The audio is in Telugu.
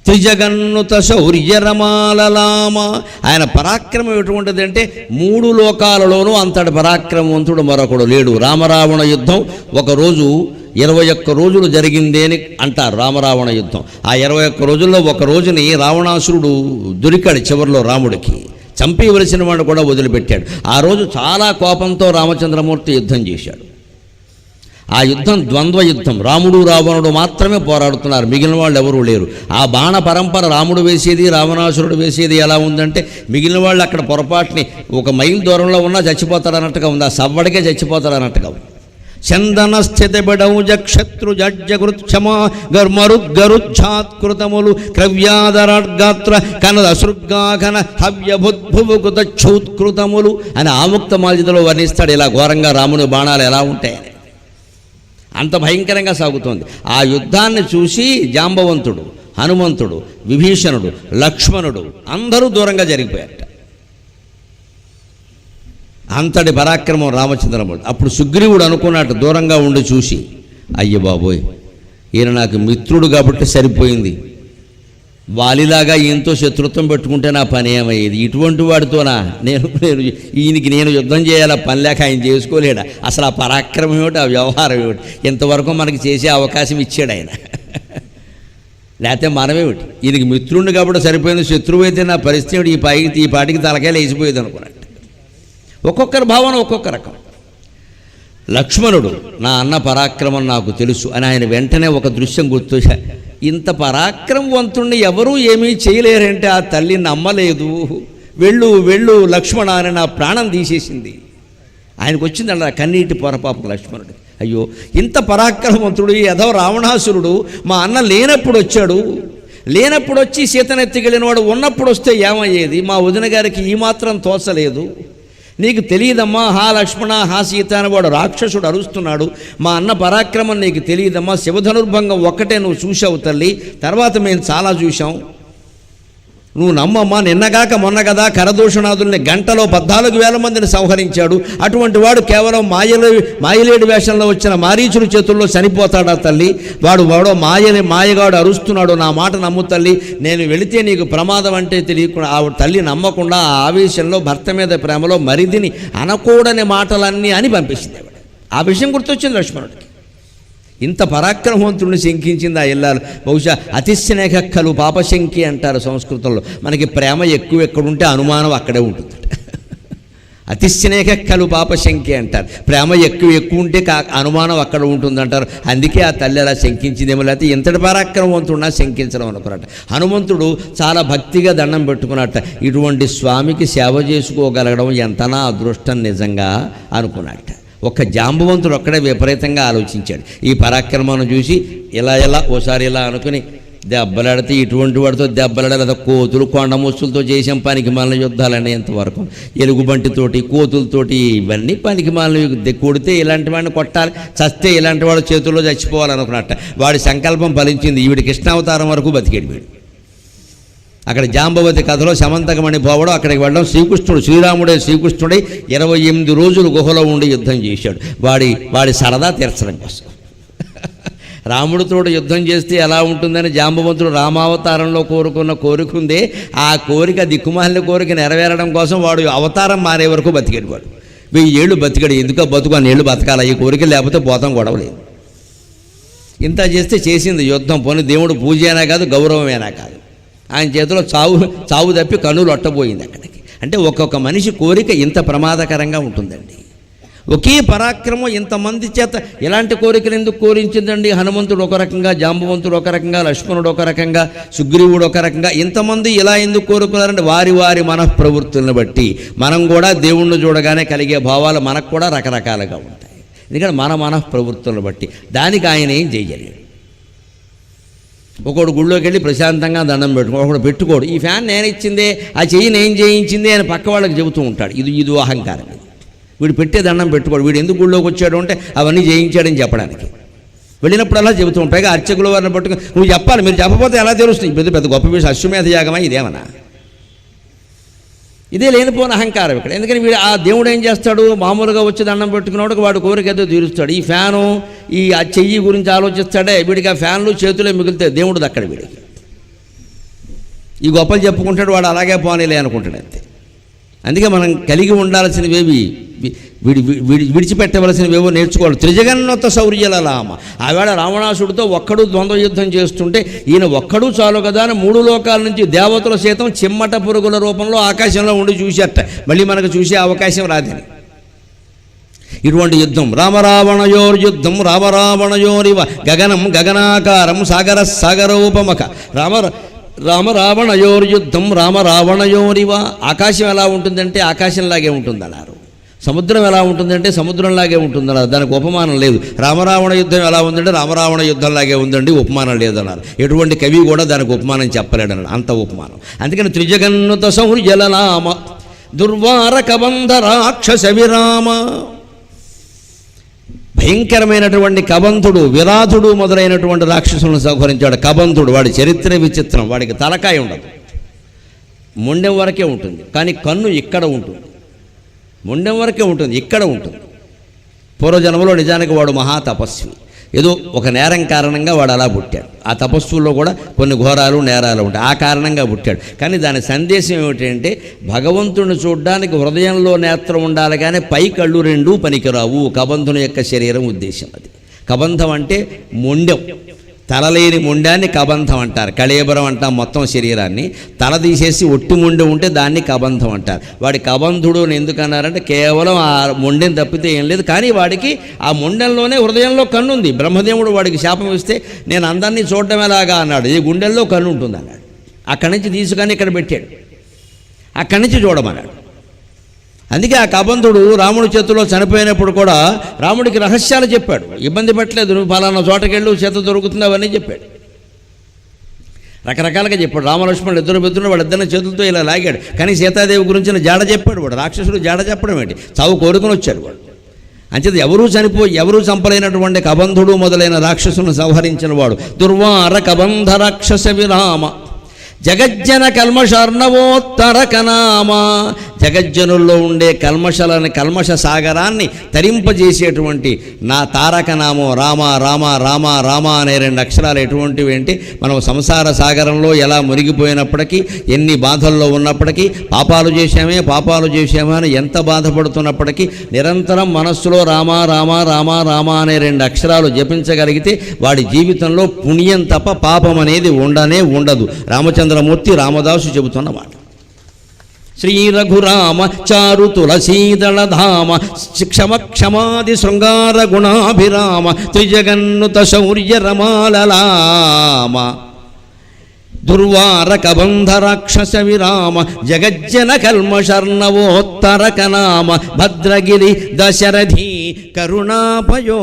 త్రిజగన్నుత శౌర్యరమాలలామ. ఆయన పరాక్రమం ఎటువంటిది అంటే 3 లోకాలలోనూ అంతటి పరాక్రమవంతుడు మరొకడు లేడు. రామరావణ యుద్ధం ఒకరోజు 21 రోజులు జరిగింది అని అంటారు. రామరావణ యుద్ధం ఆ 21 రోజుల్లో ఒక రోజుని రావణాసురుడు దొరికాడు చివరిలో రాముడికి. చంపేయవలసిన వాడు కూడా వదిలిపెట్టాడు. ఆ రోజు చాలా కోపంతో రామచంద్రమూర్తి యుద్ధం చేశాడు. ఆ యుద్ధం ద్వంద్వ యుద్ధం. రాముడు రావణుడు మాత్రమే పోరాడుతున్నారు, మిగిలిన వాళ్ళు ఎవరూ లేరు. ఆ బాణ పరంపర రాముడు వేసేది రావణాసురుడు వేసేది ఎలా ఉందంటే మిగిలిన వాళ్ళు అక్కడ పొరపాటుని 1 మైల్ దూరంలో ఉన్నా చచ్చిపోతారన్నట్టుగా ఉంది. ఆ సవ్వడికే చచ్చిపోతారన్నట్టుగా ఉంది. చందన స్థిత బడౌజ క్షత్రు జడ్జగృక్షమా గర్మరుగ్గరుఛాత్కృతములు క్రవ్యాదరాగాత్ర కనద సృగ్గాఘన హవ్యభుద్భువుకృత క్షూత్కృతములు అని ఆముక్త మాల్యదలో వర్ణిస్తాడు. ఇలా ఘోరంగా రాముని బాణాలు ఎలా ఉంటాయని అంత భయంకరంగా సాగుతోంది. ఆ యుద్ధాన్ని చూసి జాంబవంతుడు, హనుమంతుడు, విభీషణుడు, లక్ష్మణుడు అందరూ దూరంగా జరిగిపోయారట. అంతటి పరాక్రమం రామచంద్రమూర్తి. అప్పుడు సుగ్రీవుడు అనుకున్నట్టు దూరంగా ఉండి చూసి, అయ్య బాబోయ్, ఈయన నాకు మిత్రుడు కాబట్టి సరిపోయింది, వాలిలాగా ఈయనతో శత్రుత్వం పెట్టుకుంటే నా పని ఏమయ్యేది, ఇటువంటి వాడితోనా ఈయనకి నేను యుద్ధం చేయాలా, పని లేక ఆయన చేసుకోలేడా, అసలు ఆ పరాక్రమం ఏమిటి, ఆ వ్యవహారం ఏమిటి, ఇంతవరకు మనకి చేసే అవకాశం ఇచ్చాడు ఆయన, లేకపోతే మనమేమిటి, ఈయనకి మిత్రుడిని కాబట్టి సరిపోయింది, శత్రువు అయితే నా పరిస్థితి ఈ పాటికి తలకాయలు వేసిపోయేది అనుకున్నాడు. ఒక్కొక్కరి భావన ఒక్కొక్క రకం. లక్ష్మణుడు నా అన్న పరాక్రమం నాకు తెలుసు అని ఆయన వెంటనే ఒక దృశ్యం గుర్తు, ఇంత పరాక్రమవంతుణ్ణి ఎవరూ ఏమీ చేయలేరంటే ఆ తల్లి నమ్మలేదు, వెళ్ళు వెళ్ళు లక్ష్మణ అని నా ప్రాణం తీసేసింది. ఆయనకు వచ్చిందండి ఆ కన్నీటి పొరపాపం లక్ష్మణుడు. అయ్యో, ఇంత పరాక్రమవంతుడు ఏదో రావణాసురుడు మా అన్న లేనప్పుడు వచ్చాడు, లేనప్పుడు వచ్చి సీతనెత్తికెళ్ళిన వాడు ఉన్నప్పుడు వస్తే ఏమయ్యేది, మా వదిన గారికి ఈ మాత్రం తోచలేదు, నీకు తెలియదమ్మా, హా లక్ష్మణ హా సీత అని వాడు రాక్షసుడు అరుస్తున్నాడు, మా అన్న పరాక్రమం నీకు తెలియదమ్మా, శివధనుర్భంగం ఒక్కటే నువ్వు చూసావు తల్లి, తర్వాత మేము చాలా చూసాం, నువ్వు నమ్మమ్మా, నిన్నగాక మొన్న కదా కరదూషణాదుల్ని గంటలో 14,000 మందిని సంహరించాడు, అటువంటి వాడు కేవలం మాయలేడు వేషంలో వచ్చిన మారీచుడి చేతుల్లో చనిపోతాడా తల్లి, వాడో మాయగాడు అరుస్తున్నాడు, నా మాట నమ్ము తల్లి, నేను వెళితే నీకు ప్రమాదం అంటే తెలియకుండా ఆ తల్లి నమ్మకుండా ఆ ఆవేశంలో భర్త మీద ప్రేమలో మరిదిని అనకూడని మాటలన్నీ అని పంపించింది. ఆ విషయం గుర్తొచ్చింది లక్ష్మణుడికి. ఇంత పరాక్రమవంతుడిని శంకించింది ఆ ఇల్లాలు. బహుశా అతిస్నేహక్కలు పాపశంకి అంటారు సంస్కృతంలో. మనకి ప్రేమ ఎక్కువ ఎక్కడుంటే అనుమానం అక్కడే ఉంటుంది. అతిస్నేహక్కలు పాపశంకి అంటారు. ప్రేమ ఎక్కువ ఉంటే అనుమానం అక్కడ ఉంటుందంటారు. అందుకే ఆ తల్లి అలా శంకించిందేమో, లేకపోతే ఇంతటి పరాక్రమవంతుడినా శంకించడం అనుకున్నట్ట. హనుమంతుడు చాలా భక్తిగా దండం పెట్టుకున్నట్ట. ఇటువంటి స్వామికి సేవ చేసుకోగలగడం ఎంతనా అదృష్టం నిజంగా అనుకున్నట్ట. ఒక్క జాంబవంతుడు ఒక్కడే విపరీతంగా ఆలోచించాడు. ఈ పరాక్రమాన్ని చూసి ఇలా ఓసారి ఇలా అనుకుని దెబ్బలాడితే ఇటువంటి వాడితో దెబ్బలాడాలి, కోతులు కొండ ముస్తులతో చేసాం పనికి మాలిన యుద్ధాలనే ఎంతవరకు, ఎలుగుబంటితోటి కోతులతోటి ఇవన్నీ పనికి మాలిన, కొడితే ఇలాంటి వాడిని కొట్టాలి, చస్తే ఇలాంటి వాడు చేతుల్లో చచ్చిపోవాలనుకున్నట్ట. వాడి సంకల్పం ఫలించింది. ఈవిడి కృష్ణావతారం వరకు బతికేడు వీడు. అక్కడ జాంబవతి కథలో సమంతకమణి పోవడం, అక్కడికి వెళ్ళడం, శ్రీకృష్ణుడే 28 రోజులు గుహలో ఉండి యుద్ధం చేశాడు వాడి సరదా తీర్చడం కోసం. రాముడితో యుద్ధం చేస్తే ఎలా ఉంటుందని జాంబవంతుడు రామావతారంలో కోరుకున్న కోరిక ఉందే, ఆ కోరిక దిక్కుమాలిన కోరిక నెరవేరడం కోసం వాడు అవతారం మారే వరకు బతికాడు. వాడు 1000 ఏళ్ళు బతికాడు. ఎందుకో బతుకు అని ఏళ్ళు బతకాలి, ఈ కోరిక లేకపోతే పోతాం గొడవలేదు. ఇంత చేస్తే చేసింది యుద్ధం. పోనీ దేవుడు పూజ అయినా కాదు, గౌరవమైనా కాదు, ఆయన చేతిలో చావు తప్పి కన్నులు ఒట్టబోయింది అక్కడికి. అంటే ఒక్కొక్క మనిషి కోరిక ఇంత ప్రమాదకరంగా ఉంటుందండి. ఒకే పరాక్రమం ఇంతమంది చేత ఎలాంటి కోరికలు ఎందుకు కోరించిందండి. హనుమంతుడు ఒక రకంగా, జాంబవంతుడు ఒక రకంగా, లక్ష్మణుడు ఒక రకంగా, సుగ్రీవుడు ఒక రకంగా, ఇంతమంది ఇలా ఎందుకు కోరుకున్నారంటే వారి మనఃప్రవృత్తులను బట్టి మనం కూడా దేవుణ్ణి చూడగానే కలిగే భావాలు మనకు కూడా రకరకాలుగా ఉంటాయి. ఎందుకంటే మన మనఃప్రవృత్తులను బట్టి దానికి ఆయన ఏం చేయలేడు. ఒకడు గుళ్ళోకి వెళ్ళి ప్రశాంతంగా దండం ఒకడు పెట్టుకోడు, ఈ ఫ్యాన్ నేను ఇచ్చిందే, ఆ చెయ్యి నేను చేయించిందే అని పక్క వాళ్ళకి చెబుతూ ఉంటాడు. ఇది అహంకారం. వీడు పెట్టే దండం పెట్టుకోడు. వీడు ఎందుకు గుళ్ళోకి వచ్చాడు అంటే అవన్నీ చేయించాడని చెప్పడానికి. వెళ్ళినప్పుడల్లా చెబుతూ ఉంటాయి. పైగా అర్చకుల వారిని పట్టుకుని నువ్వు చెప్పాలి, మీరు చెప్పకపోతే ఎలా తెలుస్తుంది, పెద్ద గొప్ప విషయం, అశ్వమేధ యాగమా ఇదేమన్నా, ఇదే లేనిపోయిన అహంకారం ఇక్కడ. ఎందుకని వీడు ఆ దేవుడు ఏం చేస్తాడు, మామూలుగా వచ్చి దండం పెట్టుకున్నవాడు వాడు కోరిక ఏదో తీరుస్తాడు. ఈ ఫ్యాను ఈ చెయ్యి గురించి ఆలోచిస్తాడే, వీడికి ఆ ఫ్యాన్లు చేతులే మిగులుతాయి, దేవుడు దక్కడు వీడికి. ఈ గొప్పలు చెప్పుకుంటాడు, వాడు అలాగే పోనీలే అనుకుంటాడు అంతే. అందుకే మనం కలిగి ఉండాల్సినవేవి విడిచిపెట్టవలసినవేవో నేర్చుకోవాలి. త్రిజగన్నత శౌర్యలలామ. ఆవేళ రావణాసుడితో ఒక్కడు ద్వంద్వ యుద్ధం చేస్తుంటే ఈయన ఒక్కడు చాలు కదా అని 3 లోకాల నుంచి దేవతల సైతం చిమ్మట పురుగుల రూపంలో ఆకాశంలో ఉండి చూసేట. మళ్ళీ మనకు చూసే అవకాశం రాదని. ఇటువంటి యుద్ధం రామరావణయోర్యుద్ధం రామరావణయోరివ గగనం గగనాకారం సాగర సాగరోపమక రామరావణయోర్యుద్ధం రామరావణయోరివ. ఆకాశం ఎలా ఉంటుందంటే ఆకాశంలాగే ఉంటుందన్నారు. సముద్రం ఎలా ఉంటుందంటే సముద్రంలాగే ఉంటుందన్నారు. దానికి ఉపమానం లేదు. రామరావణ యుద్ధం ఎలా ఉందంటే రామరావణ యుద్ధంలాగే ఉందండి, ఉపమానం లేదన్నారు. ఎటువంటి కవి కూడా దానికి ఉపమానం చెప్పలేడన్నారు, అంత ఉపమానం. అందుకని త్రిజగన్నుత శౌర్యలనామ దుర్వార కబంధ రాక్షస విరామ. భయంకరమైనటువంటి కబంధుడు, విరాధుడు మొదలైనటువంటి రాక్షసులను సంహరించాడు. కబంధుడు వాడి చరిత్ర విచిత్రం. వాడికి తలకాయ ఉండదు, మొండెం వరకే ఉంటుంది, కానీ కన్ను ఇక్కడ ఉంటుంది. మొండెం వరకే ఉంటుంది, ఇక్కడ ఉంటుంది. పూర్వజన్మలో నిజానికి వాడు మహాతపస్వి. ఏదో ఒక నేరం కారణంగా వాడు అలా పుట్టాడు. ఆ తపస్సుల్లో కూడా కొన్ని ఘోరాలు నేరాలు ఉంటాయి, ఆ కారణంగా పుట్టాడు. కానీ దాని సందేశం ఏమిటంటే భగవంతుడిని చూడడానికి హృదయంలో నేత్రం ఉండాలి, కానీ పై కళ్ళు రెండూ పనికిరావు. కబంధుని యొక్క శరీరం ఉద్దేశం అది. కబంధం అంటే మొండెం, తలలేని మొండాన్ని కబంధం అంటారు. కళేబరం అంటాం మొత్తం శరీరాన్ని. తల తీసేసి ఒట్టి మొండెం ఉంటే దాన్ని కబంధం అంటారు. వాడి కబంధుడు అని ఎందుకన్నారంటే కేవలం ఆ మొండెం తప్పితే ఏం లేదు, కానీ వాడికి ఆ మొండెంలోనే హృదయంలో కన్ను ఉంది. బ్రహ్మదేవుడు వాడికి శాపం ఇస్తే నేను అందరినీ చూడటం ఎలాగా అన్నాడు. ఈ గుండెల్లో కన్ను ఉంటుంది అన్నాడు. అక్కడి నుంచి తీసుకొని ఇక్కడ పెట్టాడు, అక్కడి నుంచి చూడమన్నాడు. అందుకే ఆ కబంధుడు రాముడి చేతిలో చనిపోయినప్పుడు కూడా రాముడికి రహస్యాలు చెప్పాడు. ఇబ్బంది పెట్టలేదు, నువ్వు ఫలానా చోటకెళ్ళు చేత దొరుకుతుంది అవన్నీ చెప్పాడు. రకరకాలుగా చెప్పాడు. రామలక్ష్మణుడు ఇద్దరు పెద్దలు వాళ్ళిద్దరిని చేతులతో ఇలా లాగాడు. కానీ సీతాదేవి గురించిన జాడ చెప్పాడు వాడు. రాక్షసుడు జాడ చెప్పడం ఏంటి, చావు కోరుకుని వచ్చాడు వాడు. అంచేది ఎవరూ చంపలేనటువంటి కబంధుడు మొదలైన రాక్షసులను సంహరించిన వాడు దుర్వార కబంధ రాక్షస విరామ. జగజ్జన కల్మషార్ణవోత్తరకనామ. జగజ్జనుల్లో ఉండే కల్మష సాగరాన్ని తరింపజేసేటువంటి నా తారకనామం రామ రామ రామ రామ అనే 2 అక్షరాలు ఎటువంటివి అంటే మనం సంసార సాగరంలో ఎలా మునిగిపోయినప్పటికీ, ఎన్ని బాధల్లో ఉన్నప్పటికీ, పాపాలు చేశామే అని ఎంత బాధపడుతున్నప్పటికీ నిరంతరం మనస్సులో రామ రామ రామ రామ అనే 2 అక్షరాలు జపించగలిగితే వాడి జీవితంలో పుణ్యం తప్ప పాపం అనేది ఉండదు. రామచంద్రమూర్తి రామదాసు చెబుతున్న మాట. శ్రీ రఘురామ చారు తులసీదళధామ క్షమాది శృంగార గుణాభిరామ త్రిజగన్నుత శౌర్య రమాలలామ దుర్వార కబంధ రాక్షస విరామ జగజ్జన కల్మషర్ణవోత్తరకనామ భద్రగిరి దశరథి కరుణాపయోనిధి.